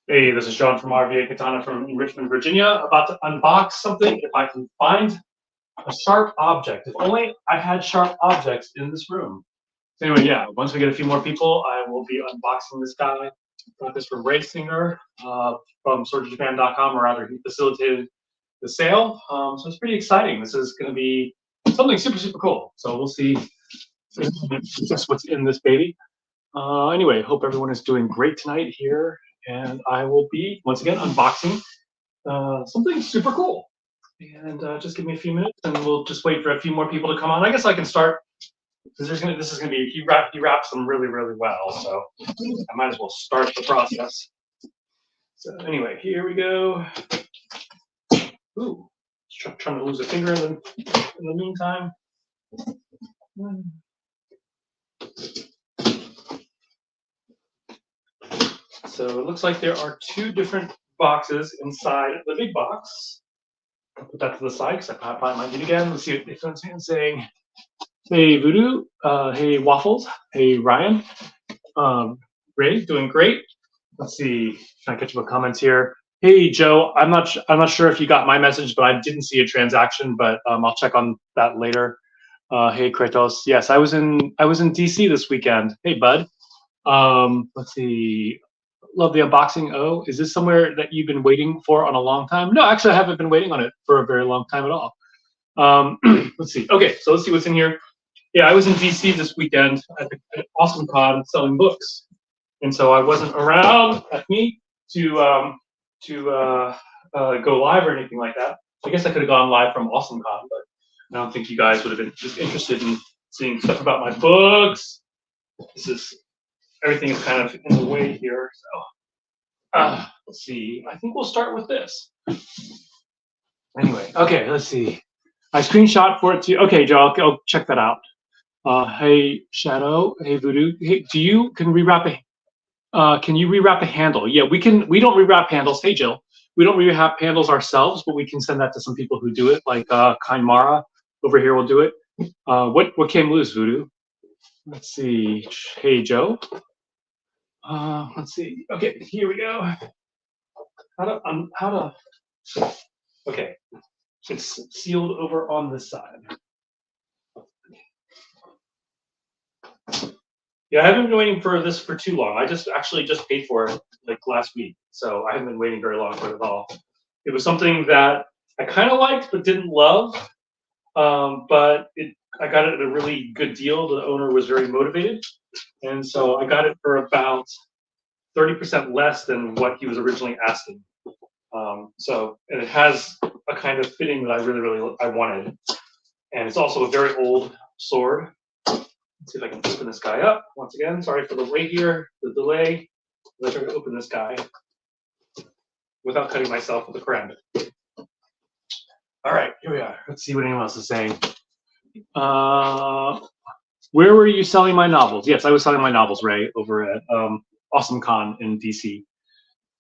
Hey, this is John from RVA Katana from Richmond, Virginia, about to unbox something if I can find a sharp object. If only I had sharp objects in this room. So anyway, yeah, once we get a few more people, I will be unboxing this guy. Got this from Ray Singer from SwordJapan.com, or rather, he facilitated the sale. So it's pretty exciting. This is going to be something super, super cool. So we'll see just what's in this baby. Anyway, hope everyone is doing great tonight here. And I will be, once again, unboxing something super cool. And just give me a few minutes, and we'll just wait for a few more people to come on. I guess I can start, because this is going to be, he wraps them really, really well. So I might as well start the process. So anyway, here we go. Ooh, trying to lose a finger in the meantime. So it looks like there are two different boxes inside the big box. I'll put that to the side because I can't find my lead again. Let's see if anyone's saying, hey Voodoo, hey Waffles, hey Ryan, Ray, doing great. Let's see, trying to catch up with comments here. Hey Joe, I'm not sure if you got my message, but I didn't see a transaction, but I'll check on that later. Hey Kratos, yes, I was in DC this weekend. Hey bud. Let's see. Love the unboxing. Oh, is this somewhere that you've been waiting for on a long time? No, actually, I haven't been waiting on it for a very long time at all. Let's see. Okay, so let's see what's in here. Yeah, I was in DC this weekend at Awesome Con selling books, and so I wasn't around at me to go live or anything like that. I guess I could have gone live from Awesome Con, but I don't think you guys would have been just interested in seeing stuff about my books. Everything is kind of in the way here, so let's see. I think we'll start with this. Anyway, okay, let's see. I screenshot for it too. Okay, Joe, I'll check that out. Hey Shadow, hey Voodoo, hey, can you rewrap a handle? Yeah, we can. We don't rewrap handles. Hey Jill, we don't rewrap handles ourselves, but we can send that to some people who do it, like Kaimara over here will do it. What came loose, Voodoo? Let's see. Hey Joe. Let's see. Okay, here we go. Okay, it's sealed over on this side. Yeah, I haven't been waiting for this for too long. I actually just paid for it like last week, so I haven't been waiting very long for it at all. It was something that I kind of liked but didn't love, but I got it at a really good deal. The owner was very motivated, and so I got it for about 30% less than what he was originally asking. And it has a kind of fitting that I really wanted. And it's also a very old sword. Let's see if I can open this guy up. Once again, sorry for the wait here, the delay. Let's try to open this guy without cutting myself with a karambit. All right, here we are. Let's see what anyone else is saying. Where were you selling my novels? Yes, I was selling my novels, Ray, over at Awesome Con in DC.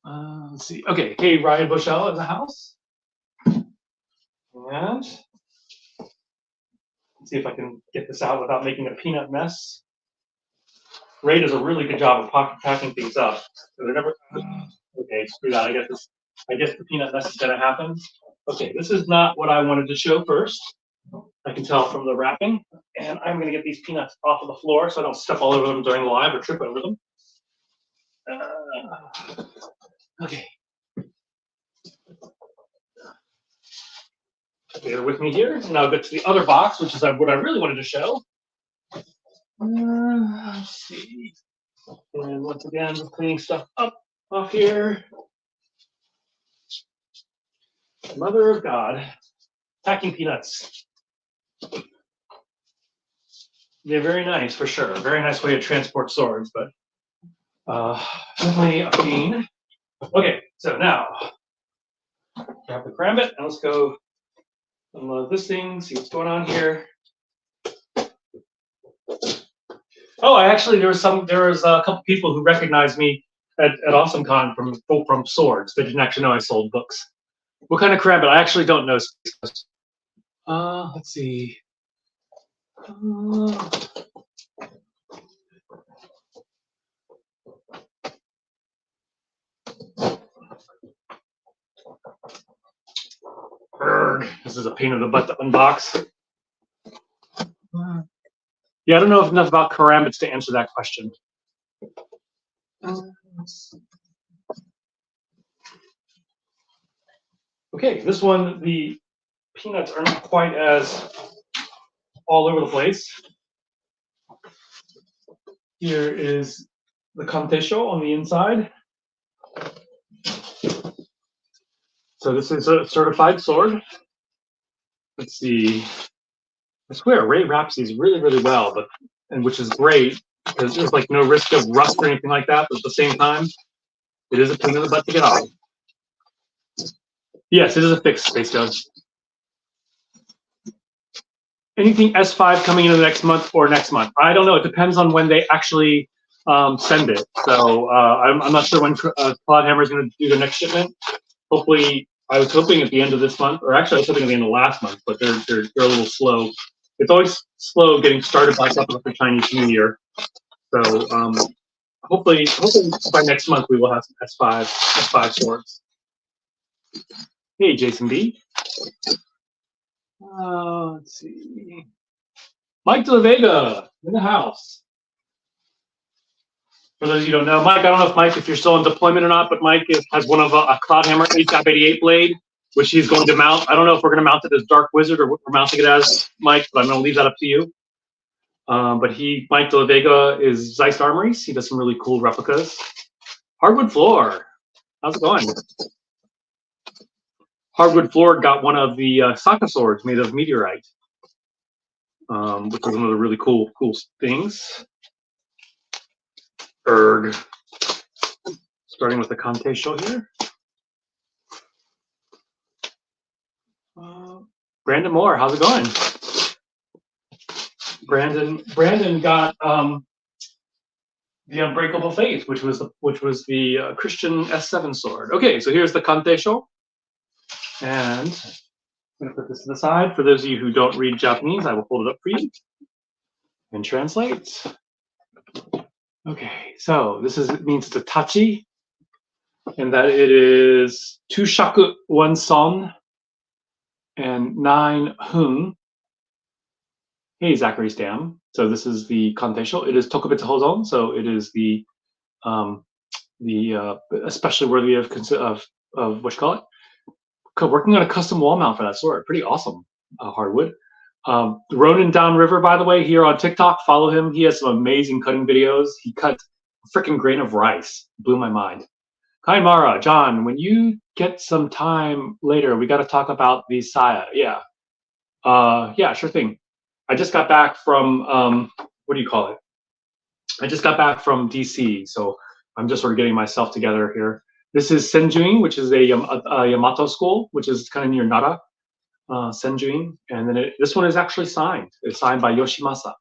Let's see. Okay, hey, Ryan Bushell in the house. And let's see if I can get this out without making a peanut mess. Ray does a really good job of packing things up. So they're never. Okay, screw that. I guess the peanut mess is gonna happen. Okay, this is not what I wanted to show first. I can tell from the wrapping, and I'm gonna get these peanuts off of the floor so I don't step all over them during the live or trip over them. Okay. Bear with me here. Now I'll get to the other box, which is what I really wanted to show. Let's see. And once again, cleaning stuff up off here. Mother of God. Packing peanuts. They're very nice, for sure. Very nice way to transport swords, but definitely a pain. Okay, so now grab the karambit and let's go unload this thing, see what's going on here. Oh, there was a couple people who recognized me at Awesome Con from Swords. They didn't actually know I sold books. What kind of karambit? I actually don't know. Let's see. This is a pain in the butt to unbox. Yeah, I don't know enough about karambits to answer that question. Okay, this one, the peanuts are not quite as all over the place. Here is the kantesho on the inside. So this is a certified sword. Let's see. I swear, Ray wraps these really, really well, and which is great because there's like no risk of rust or anything like that. But at the same time, it is a pain in the butt to get off. Yes, it is a fixed Space Ghost. Anything S5 coming in the next month or next month? I don't know. It depends on when they actually send it. So I'm not sure when Cloud Hammer is going to do the next shipment. Hopefully, I was hoping at the end of this month, or actually I was hoping at the end of last month, but they're a little slow. It's always slow getting started back up with the Chinese New Year. So hopefully by next month we will have some S5 swords. Hey, Jason B. Let's see. Mike De La Vega in the house. For those of you who don't know, Mike, I don't know if Mike, if you're still in deployment or not, but Mike has one of a Cloud Hammer 8.88 blade, which he's going to mount. I don't know if we're going to mount it as Dark Wizard or what we're mounting it as, Mike, but I'm going to leave that up to you. But Mike De La Vega is Zeist Armories. He does some really cool replicas. Hardwood Floor. How's it going? Hardwood Floor got one of the Saka swords made of meteorite, which is one of the really cool things. Erg. Starting with the Kante show here. Brandon Moore, how's it going? Brandon got the Unbreakable Faith, which was the Christian S7 sword. Okay, so here's the Kante show, and I'm going to put this to the side. For those of you who don't read Japanese, I will hold it up for you and translate. Okay, so this means it's a tachi, and that it is 2 shaku, 1 son, and 9 hun. Hey, Zachary Stam. So this is the Kantesho. It is Tokubetsu Hozon, so it is the especially worthy of what you call it. Working on a custom wall mount for that sword. Pretty awesome, hardwood. Ronin Downriver, by the way, here on TikTok, follow him. He has some amazing cutting videos. He cut a freaking grain of rice. Blew my mind. Kaimara, John, when you get some time later, we got to talk about the Saya. Yeah. Yeah, sure thing. I just got back from, what do you call it? I just got back from DC, so I'm just sort of getting myself together here. This is Senjuin, which is a Yamato school, which is kind of near Nara. Senjuin, and then this one is actually signed. It's signed by Yoshimasa.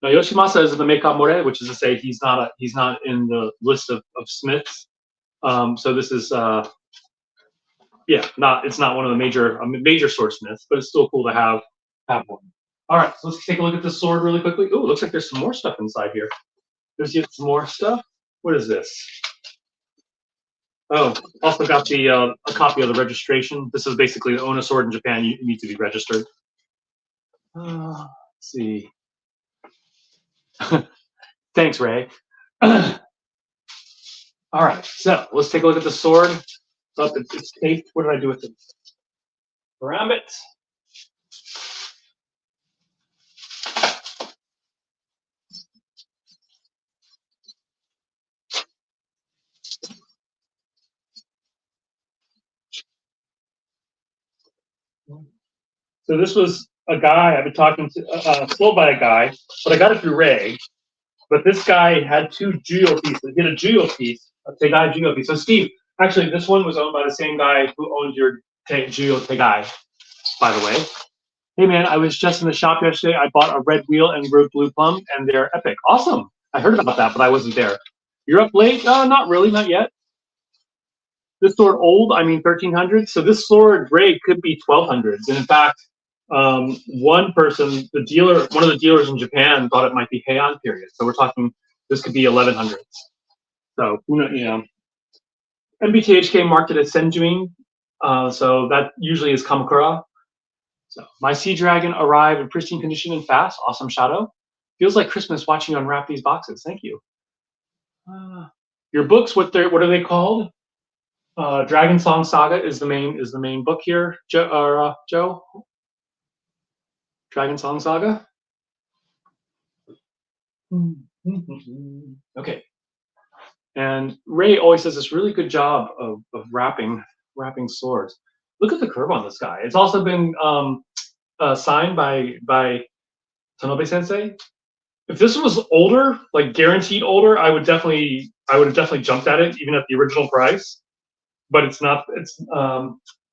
Now Yoshimasa is the Mekamore, which is to say he's not in the list of smiths. So this is it's not one of the major swordsmiths, but it's still cool to have one. All right, so let's take a look at the sword really quickly. Oh, it looks like there's some more stuff inside here. There's yet some more stuff. What is this? Oh, also got the a copy of the registration. This is basically to own a sword in Japan. You need to be registered. Let's see. Thanks, Ray. All right, so let's take a look at the sword. It's taped. What did I do with it? Grab it. So this was a guy I've been talking to, sold by a guy, but I got it through Ray. But this guy had 2 Juyo pieces. He had a Juyo piece, a Tegai Juyo piece. So Steve, actually, this one was owned by the same guy who owned your Juyo Tegai, by the way. Hey man, I was just in the shop yesterday. I bought a red wheel and red blue plum, and they're epic. Awesome. I heard about that, but I wasn't there. You're up late? Not really, not yet. This sword old, I mean 1300s. So this sword, Ray, could be 1200s. And in fact, One person, one of the dealers in Japan thought it might be Heian period. So we're talking, this could be 1100s. So, you know, MBTHK marked it as Senjuin. So that usually is Kamakura. So my sea dragon arrived in pristine condition and fast. Awesome shadow. Feels like Christmas watching you unwrap these boxes. Thank you. Your books, what are they called? Dragon Song Saga is the main book here. Joe. Dragon Song Saga. Okay. And Ray always does this really good job of wrapping swords. Look at the curve on this guy. It's also been signed by Tanobe Sensei. If this was older, like guaranteed older, I would have definitely jumped at it, even at the original price. But it's not. It's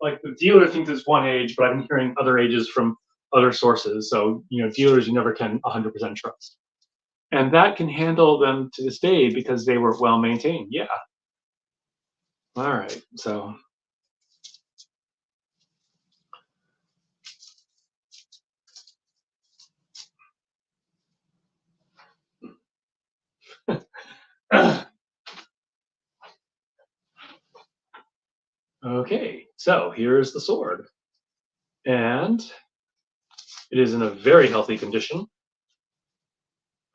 like the dealer thinks it's one age, but I've been hearing other ages from other sources. So, you know, dealers you never can 100% trust. And that can handle them to this day because they were well maintained. Yeah. All right. So. Okay, so here's the sword. And it is in a very healthy condition.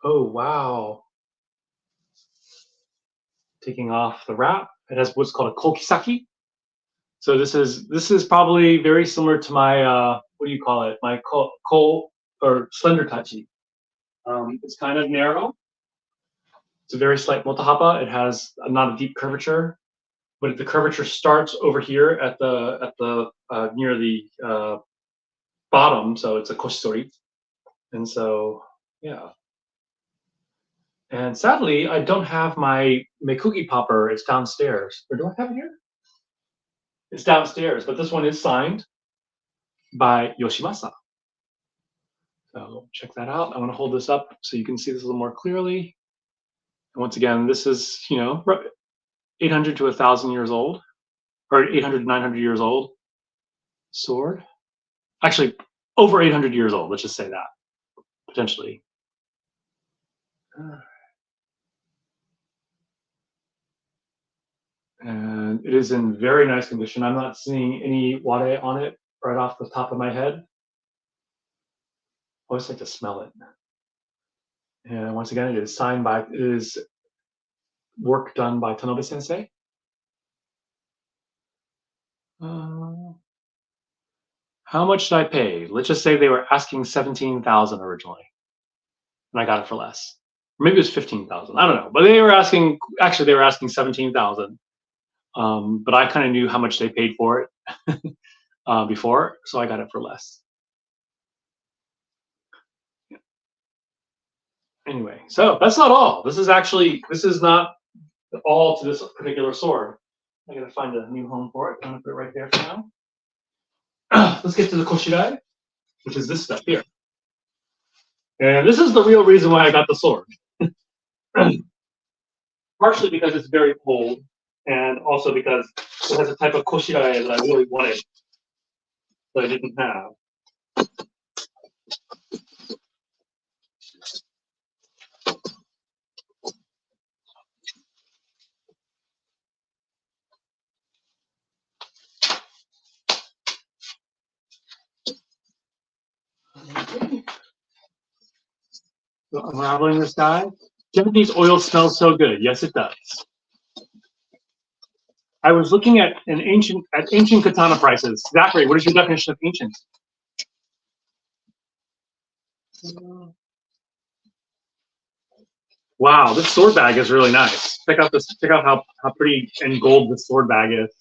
Oh, wow. Taking off the wrap. It has what's called a kokisaki. So this is probably very similar to my what do you call it? My ko or slender tachi. It's kind of narrow. It's a very slight motahapa. It has not a deep curvature, but the curvature starts over here at the near the bottom. So it's a koshirae, and so yeah. And sadly, I don't have my Mekugi popper. It's downstairs. Or do I have it here? It's downstairs, but this one is signed by Yoshimasa. So check that out. I'm going to hold this up so you can see this a little more clearly. And once again, this is, you know, 800 to 1,000 years old, or 800 to 900 years old sword. Actually, over 800 years old. Let's just say that, potentially. And it is in very nice condition. I'm not seeing any ware on it right off the top of my head. I always like to smell it. And once again, it is work done by Tanobe Sensei. How much did I pay? Let's just say they were asking 17,000 originally, and I got it for less. Or maybe it was 15,000. I don't know, but they were asking 17,000. But I kind of knew how much they paid for it before, so I got it for less. Yeah. Anyway, so that's not all. This is not all to this particular sword. I gotta find a new home for it. I'm gonna put it right there for now. Let's get to the koshirae, which is this stuff here. And this is the real reason why I got the sword. Partially because it's very old, and also because it has a type of koshirae that I really wanted, but I didn't have. So unraveling this guy. Japanese oil smells so good. Yes, it does. I was looking at ancient katana prices. Zachary, what is your definition of ancient? Wow, this sword bag is really nice. Check out this. Check out how pretty and gold this sword bag is.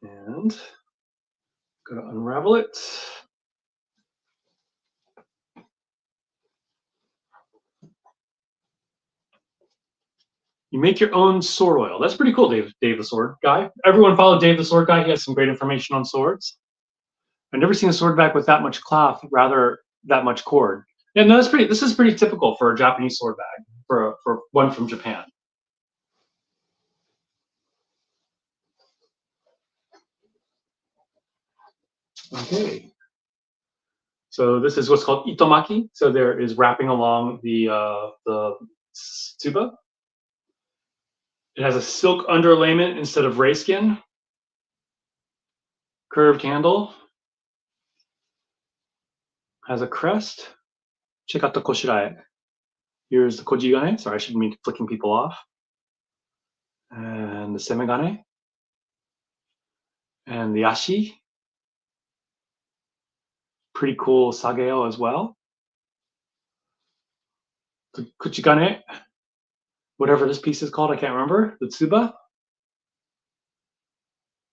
And gonna unravel it. You make your own sword oil. That's pretty cool, Dave the Sword Guy. Everyone follow Dave the Sword Guy. He has some great information on swords. I've never seen a sword bag with that much cloth, rather that much cord. Yeah, no, that's pretty. This is pretty typical for a Japanese sword bag for one from Japan. Okay. So this is what's called itomaki. So there is wrapping along the tsuba. It has a silk underlayment instead of ray skin. Curved handle. Has a crest. Check out the koshirae. Here's the kojigane. Sorry, I shouldn't mean flicking people off. And the semegane. And the ashi. Pretty cool sageo as well. The kuchigane. Whatever this piece is called, I can't remember. The tsuba.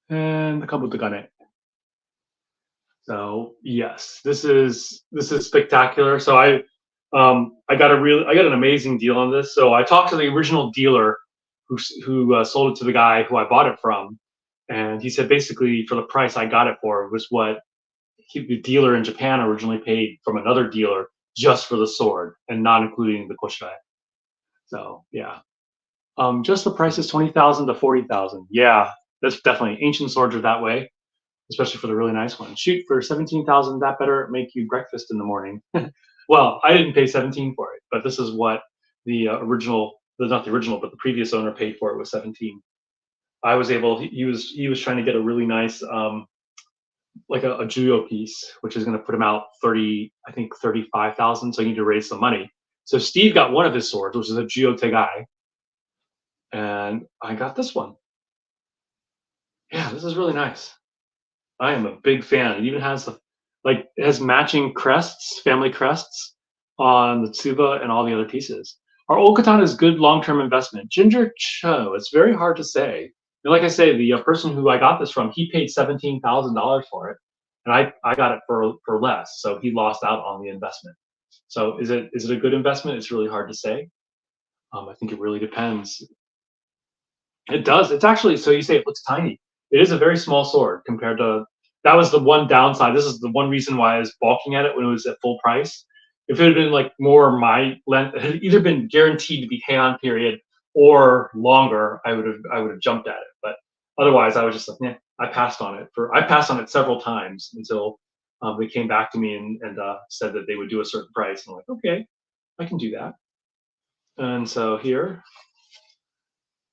And the kabutagane. So yes, this is spectacular. So I got an amazing deal on this. So I talked to the original dealer who sold it to the guy who I bought it from, and he said basically for the price I got it for was what the dealer in Japan originally paid from another dealer just for the sword and not including the koshirae. So yeah, just the price is 20,000 to 40,000. Yeah, that's definitely ancient swords are that way, especially for the really nice ones. Shoot, for 17,000, that better make you breakfast in the morning. Well, I didn't pay 17 for it, but this is what the not the original, but the previous owner paid for it was 17. I was able. He was trying to get a really nice like a juyo piece, which is going to put him out 30, I think 35,000. So I need to raise some money. So Steve got one of his swords, which is a juyo tegai, and I got this one. Yeah, this is really nice. I am a big fan. It even has like it has matching crests, family crests on the tsuba and all the other pieces. Our old katana is good long-term investment. Ginger Cho, it's very hard to say. And like I say, the person who I got this from, he paid $17,000 for it, and I got it for less, so he lost out on the investment. So is it a good investment? It's really hard to say. I think it really depends. It does. It's actually, so you say it looks tiny. It is a very small sword compared to, that was the one downside. This is the one reason why I was balking at it when it was at full price. If it had been like more my length, it had either been guaranteed to be Heian period or longer, I would have jumped at it. But otherwise, I was just like, yeah, I passed on it several times until they came back to me and said that they would do a certain price. And I'm like, okay, I can do that. And so here,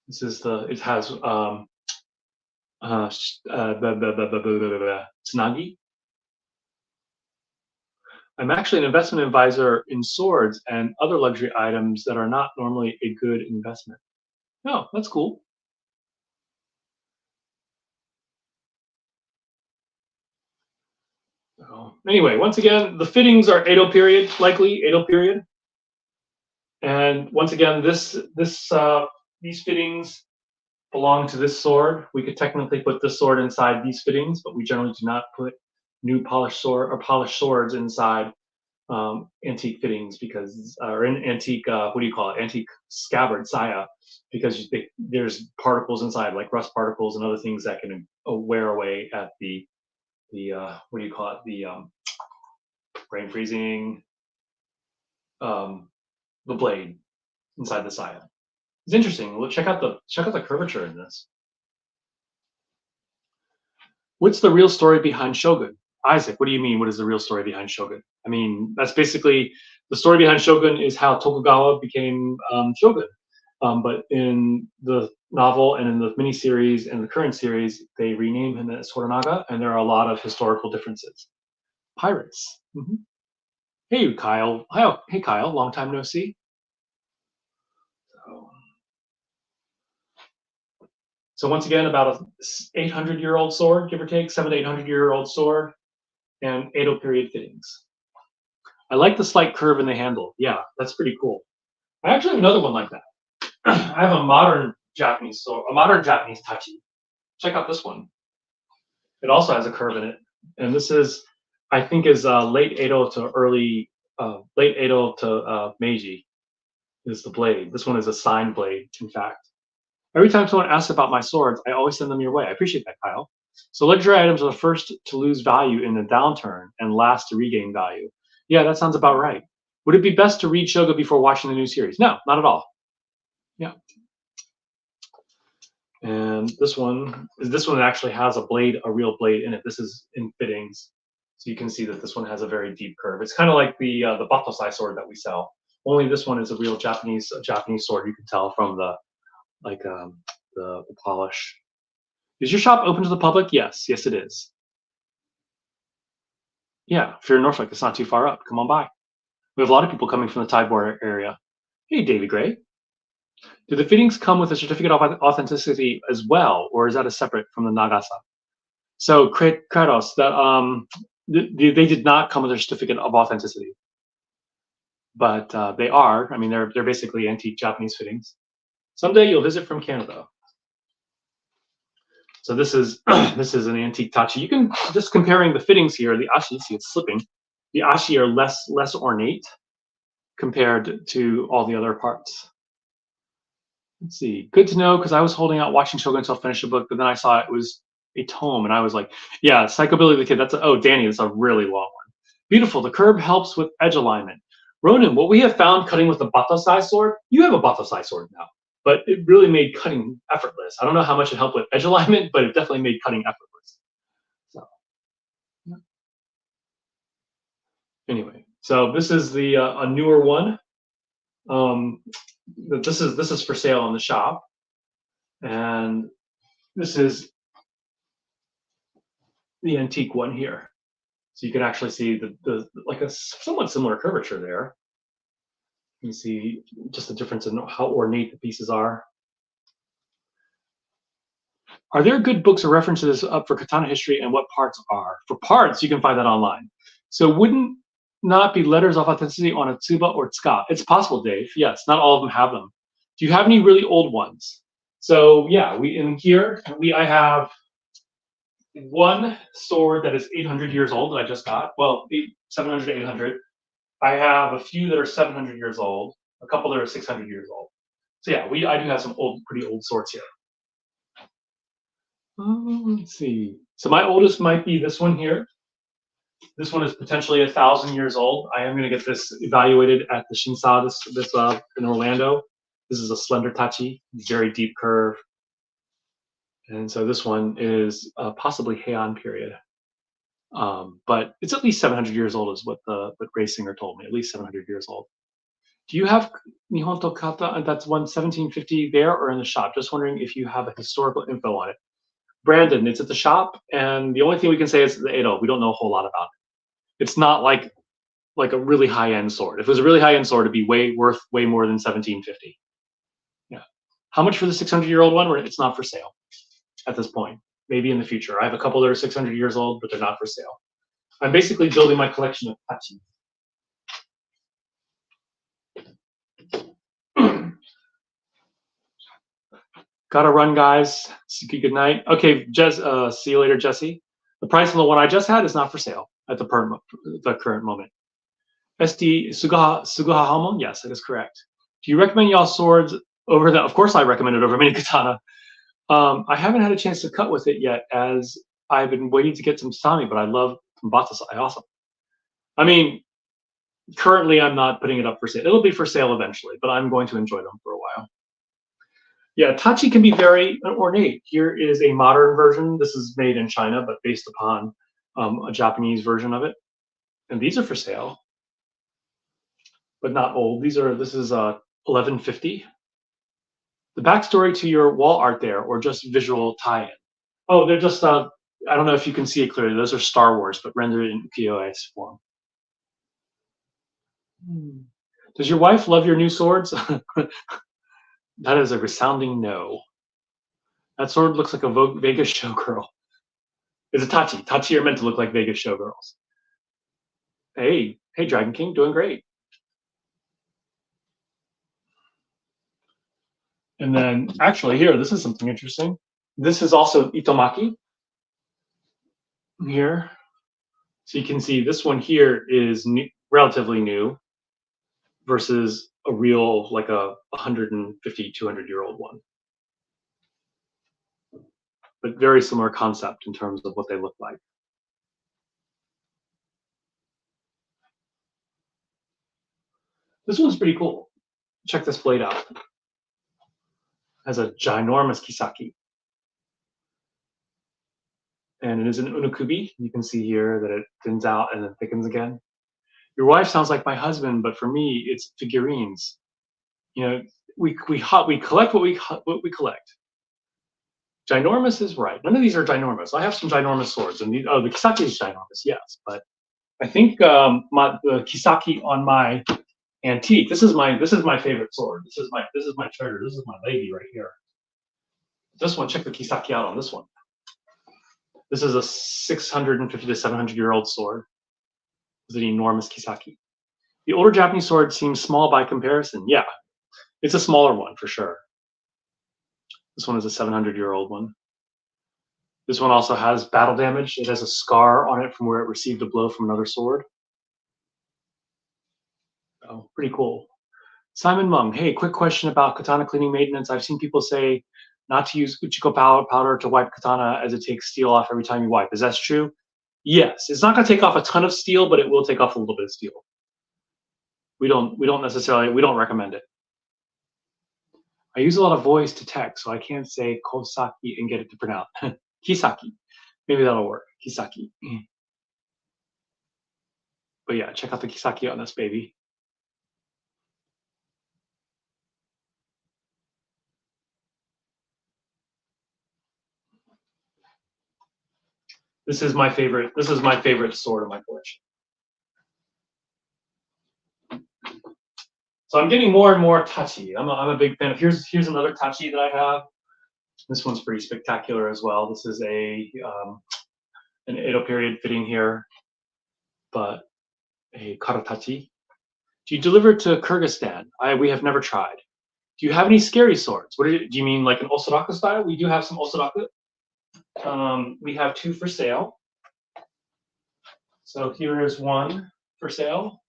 this is it has Tsunagi. I'm actually an investment advisor in swords and other luxury items that are not normally a good investment. Oh, that's cool. So, anyway, once again, the fittings are Edo period, likely Edo period. And once again, these fittings belong to this sword. We could technically put this sword inside these fittings, but we generally do not put new polished swords inside antique fittings because, or in antique, what do you call it? Antique scabbard, saya, because there's particles inside, like rust particles and other things that can wear away at what do you call it? The brain freezing, the blade inside the saya. It's interesting. Well, check out the curvature in this. What's the real story behind Shogun? Isaac, what do you mean? What is the real story behind Shogun? I mean, that's basically the story behind Shogun is how Tokugawa became Shogun. But in the novel and in the miniseries and the current series, they rename him as Toranaga, and there are a lot of historical differences. Pirates. Mm-hmm. Hey, Kyle. Hi, hey, Kyle. Long time no see. So once again, about a 800-year-old sword, give or take, 700 to 800-year-old sword, and Edo period fittings. I like the slight curve in the handle. Yeah, that's pretty cool. I actually have another one like that. I have a modern Japanese sword, a modern Japanese tachi. Check out this one. It also has a curve in it, and this is, I think, is late Edo to Meiji. Is the blade. This one is a sign blade, in fact. Every time someone asks about my swords, I always send them your way. I appreciate that, Kyle. So luxury items are the first to lose value in a downturn and last to regain value. Yeah, that sounds about right. Would it be best to read Shoga before watching the new series? No, not at all. Yeah. And this one actually has a blade, a real blade in it. This is in fittings, so you can see that this one has a very deep curve. It's kind of like the batosai sword that we sell. Only this one is a real Japanese sword. You can tell from the the polish. Is your shop open to the public? Yes, yes it is. Yeah, if you're in Norfolk, it's not too far up. Come on by. We have a lot of people coming from the Tide area. Hey, David Gray. Do the fittings come with a certificate of authenticity as well, or is that a separate from the Nagasa? So Kratos, they did not come with a certificate of authenticity, but they are. I mean, they're basically antique Japanese fittings. Someday you'll visit from Canada. So this is this is an antique tachi. You can just comparing the fittings here. The ashi, see it's slipping. The ashi are less ornate compared to all the other parts. Let's see. Good to know because I was holding out watching Shogun until I finished the book, but then I saw it was a tome, and I was like, yeah, Psychobilly the Kid. Danny, that's a really long one. Beautiful. The curb helps with edge alignment. Ronan, what we have found cutting with the batosai sword, you have a batosai sword now, but it really made cutting effortless. I don't know how much it helped with edge alignment, but it definitely made cutting effortless. So, yeah. Anyway, so this is the a newer one. This is for sale in the shop, and this is the antique one here. So you can actually see the like a somewhat similar curvature there. You see just the difference in how ornate the pieces are. Are there good books or references up for katana history and what parts are? For parts, you can find that online. So wouldn't not be letters of authenticity on a tsuba or tsuka? It's possible, Dave. Yes, not all of them have them. Do you have any really old ones? So yeah, I have one sword that is 800 years old that I just got. Well, 700 to 800. I have a few that are 700 years old, a couple that are 600 years old. So yeah, I do have some pretty old swords here. Let's see. So my oldest might be this one here. This one is potentially 1,000 years old. I am going to get this evaluated at the Shinsa in Orlando. This is a slender tachi, very deep curve. And so this one is possibly Heian period. But it's at least 700 years old is what Ray Singer told me, at least 700 years old. Do you have Nihonto Kata, that's 1750 there or in the shop? Just wondering if you have a historical info on it. Brandon, it's at the shop, and the only thing we can say is the Edo. We don't know a whole lot about it. It's not like a really high-end sword. If it was a really high-end sword, it'd be worth way more than 1750. Yeah. How much for the 600-year-old one? It's not for sale at this point. Maybe in the future. I have a couple that are 600 years old, but they're not for sale. I'm basically building my collection of tachi. Gotta run, guys. Good night. Okay, see you later, Jesse. The price of the one I just had is not for sale at the current moment. SD Sugaha Hamon? Yes, that is correct. Do you recommend y'all swords over that? Of course I recommend it over mini katana. I haven't had a chance to cut with it yet as I've been waiting to get some Sami, but I love Batosai also. I mean, currently I'm not putting it up for sale. It'll be for sale eventually, but I'm going to enjoy them for a while. Yeah, tachi can be very ornate. Here is a modern version. This is made in China, but based upon a Japanese version of it. And these are for sale, but not old. This is 1150. The backstory to your wall art there, or just visual tie-in? Oh, they're just, I don't know if you can see it clearly. Those are Star Wars, but rendered in ukiyo-e form. Does your wife love your new swords? That is a resounding no. That sword looks like a Vegas showgirl. It's a tachi. Tachi are meant to look like Vegas showgirls. Hey, Dragon King, doing great. And then, actually, here, this is something interesting. This is also Itomaki. Here. So you can see this one here is relatively new versus a real, like a 150, 200-year-old one. But very similar concept in terms of what they look like. This one's pretty cool. Check this blade out. It has a ginormous kisaki. And it is an unukubi. You can see here that it thins out and then thickens again. Your wife sounds like my husband, but for me, it's figurines. You know, we collect what we collect. Ginormous is right. None of these are ginormous. I have some ginormous swords, and the kisaki is ginormous, yes. But I think the kisaki on my antique. This is my favorite sword. This is my treasure. This is my lady right here. This one, check the kisaki out on this one. This is a 650 to 700-year-old sword with an enormous kisaki. The older Japanese sword seems small by comparison. Yeah, it's a smaller one for sure. This one is a 700-year-old one. This one also has battle damage. It has a scar on it from where it received a blow from another sword. Oh, pretty cool. Simon Mung, hey, quick question about katana cleaning maintenance. I've seen people say not to use Uchiko powder to wipe katana as it takes steel off every time you wipe. Is that true? Yes, it's not going to take off a ton of steel, but it will take off a little bit of steel. We don't recommend it. I use a lot of voice to text, so I can't say kosaki and get it to pronounce. Kisaki. Maybe that'll work. Kisaki. But yeah, check out the kisaki on this baby. This is my favorite sword in my collection. So I'm getting more and more tachi. I'm a big fan of. Here's another tachi that I have. This one's pretty spectacular as well. This is an Edo period fitting here, but a karatachi. Do you deliver to Kyrgyzstan? We have never tried. Do you have any scary swords? Do you mean like an osuraku style? We do have some osuraku. We have 2 for sale. So here is one for sale.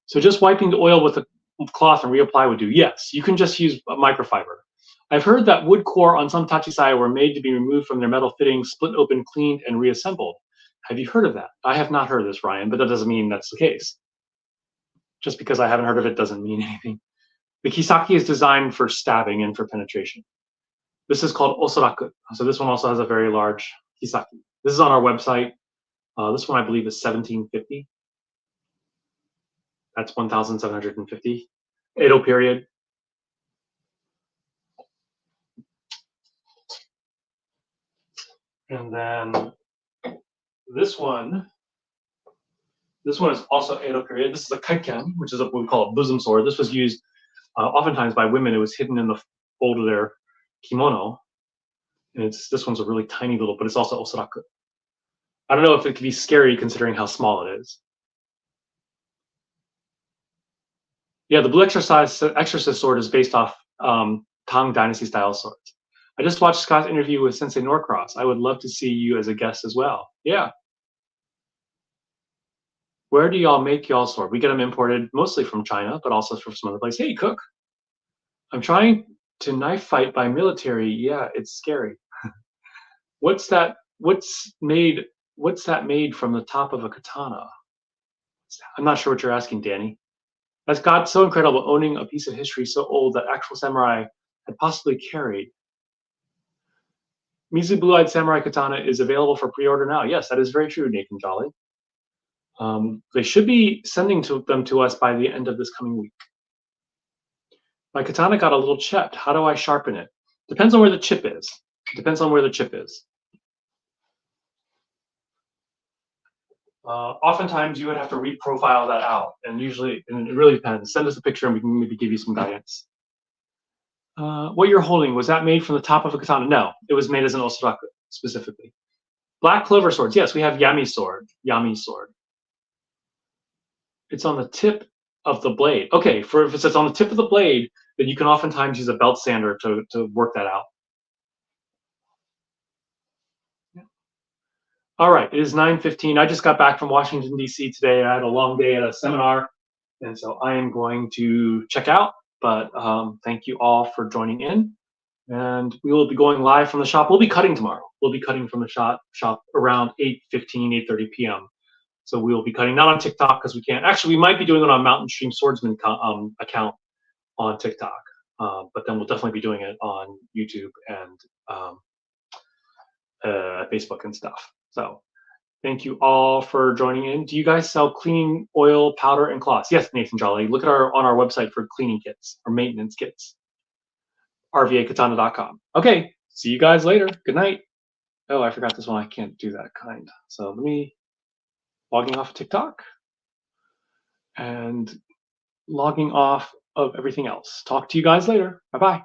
So just wiping the oil with a cloth and reapply would do. Yes, you can just use a microfiber. I've heard that wood core on some tachisai were made to be removed from their metal fittings, split open, cleaned, and reassembled. Have you heard of that? I have not heard of this, Ryan, but that doesn't mean that's the case. Just because I haven't heard of it doesn't mean anything. The kisaki is designed for stabbing and for penetration. This is called osuraku. So this one also has a very large kisaki. This is on our website. This one I believe is 1750. That's 1,750. Edo period. And then this one is also Edo period. This is a kaiken, which is what we call a bosom sword. This was used oftentimes by women. It was hidden in the fold of their kimono. And this one's a really tiny little, but it's also osuraku. I don't know if it could be scary considering how small it is. Yeah, the blue exorcist sword is based off Tang Dynasty style swords. I just watched Scott's interview with Sensei Norcross. I would love to see you as a guest as well. Yeah. Where do y'all make y'all sword? We get them imported mostly from China, but also from some other place. Hey, Cook. I'm trying to knife fight by military. Yeah, it's scary. What's that made from the top of a katana? I'm not sure what you're asking, Danny. That's God so incredible, owning a piece of history so old that actual samurai had possibly carried. Mizu Blue-Eyed Samurai Katana is available for pre-order now. Yes, that is very true, Nathan Jolly. They should be sending them to us by the end of this coming week. My katana got a little chipped. How do I sharpen it? Depends on where the chip is. Oftentimes you would have to reprofile that out, and it really depends. Send us a picture and we can maybe give you some guidance. What you're holding, was that made from the top of a katana? No, it was made as an osuraku specifically. Black clover swords, yes, we have yami sword. It's on the tip of the blade. Okay, if it's on the tip of the blade, then you can oftentimes use a belt sander to work that out. All right, it is 9:15. I just got back from Washington, D.C. today. I had a long day at a seminar, and so I am going to check out. But thank you all for joining in. And we will be going live from the shop. We'll be cutting tomorrow. We'll be cutting from the shop around 8:15, 8:30 p.m. So we'll be cutting not on TikTok because we can't. Actually, we might be doing it on Mountain Stream Swordsman account on TikTok, but then we'll definitely be doing it on YouTube and Facebook and stuff. So thank you all for joining in. Do you guys sell cleaning oil, powder, and cloths? Yes, Nathan Jolly. Look at on our website for cleaning kits or maintenance kits. rvakatana.com. Okay, see you guys later. Good night. Oh, I forgot this one. I can't do that kind. So let me logging off of TikTok and logging off of everything else. Talk to you guys later. Bye-bye.